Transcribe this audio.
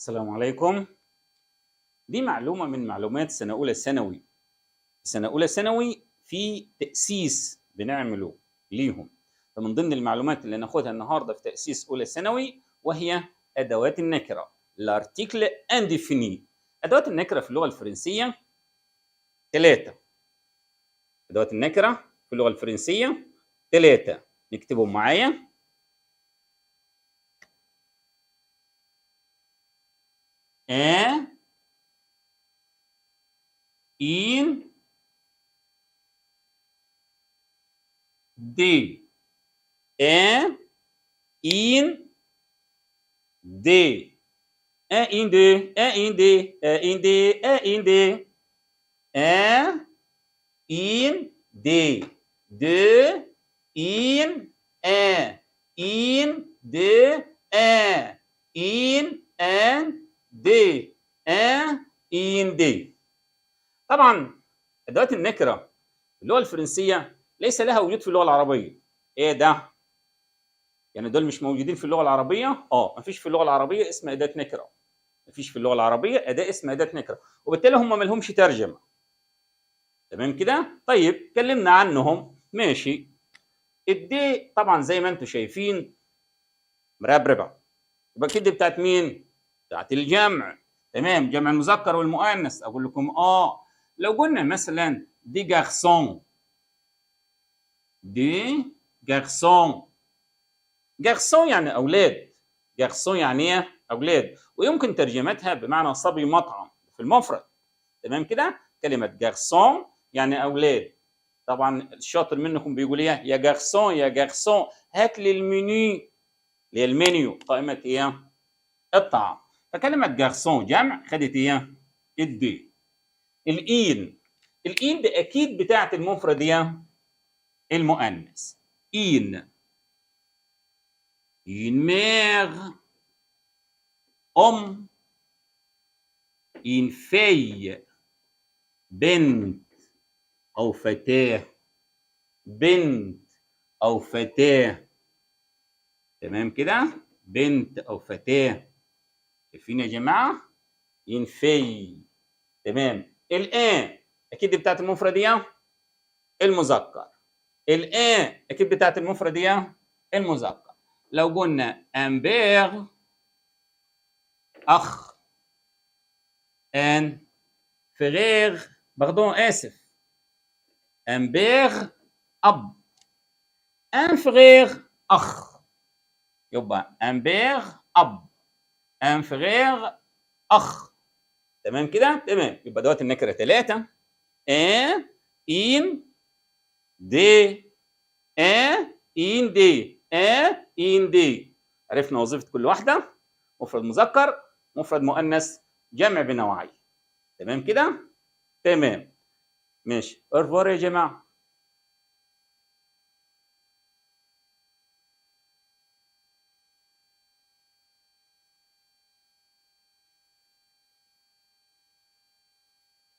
السلام عليكم. دي معلومة من معلومات سنة أولى ثانوي. سنة أولى ثانوي في تأسيس بنعمله ليهم، فمن ضمن المعلومات اللي ناخدها النهارده في تأسيس أولى ثانوي وهي أدوات النكرة، الارتيكل انديفيني. أدوات النكرة في اللغة الفرنسية 3. أدوات النكرة في اللغة الفرنسية 3، نكتبهم معايا. إن دي un in deux un in deux un in deux un in deux un in deux deux in un in deux un in deux un in deux. طبعا ادوات النكره في اللغه الفرنسيه ليس لها وجود في اللغه العربيه. ايه ده؟ يعني دول مش موجودين في اللغه العربيه؟ مفيش في اللغه العربيه اسم اداه نكره. مفيش في اللغه العربيه اداه اسم اداه نكره، وبالتالي هم ما لهمش ترجمه. تمام كده؟ طيب اتكلمنا عنهم، ماشي. الدي طبعا زي ما انتم شايفين مربربه، يبقى كده بتاعت مين؟ بتاعت الجمع. تمام، جمع المذكر والمؤنث. اقول لكم لو قلنا مثلا دي جارسون، دي جارسون، جارسون يعني اولاد، جارسون يعني ايه؟ اولاد، ويمكن ترجمتها بمعنى صبي مطعم في المفرد. تمام كده؟ كلمه جارسون يعني اولاد. طبعا الشاطر منكم بيقول ايه؟ يا جارسون يا جارسون هات لي المنيو، اللي هي المنيو، قائمه ايه؟ الطعام. فكلمه جارسون جمع خدت ايه؟ الدي. الإين، الإين دي اكيد بتاعت المفرد ايه؟ المؤنث. إين، une mère, homme, une fille، بنت أو فتاة، بنت أو فتاة. تمام كده؟ بنت أو فتاة. شايفين يا جماعة؟ une fille. تمام. الآن أكيد بتاعت المفردية المذكر. الآن أكيد بتاعت المفردية المذكر. لو قلنا un père أخ، un frère، باردون آسف، un père أب، un frère أخ، يبقى un père أب، un frère أخ. تمام كده؟ تمام. يبقى دوت النكرة 3، un in des un in des un in des. عرفنا وظيفة كل واحدة، مفرد مذكر، مفرد مؤنث، جمع بنوعين. تمام كده؟ تمام. ماشي. أرفور يا جماعة.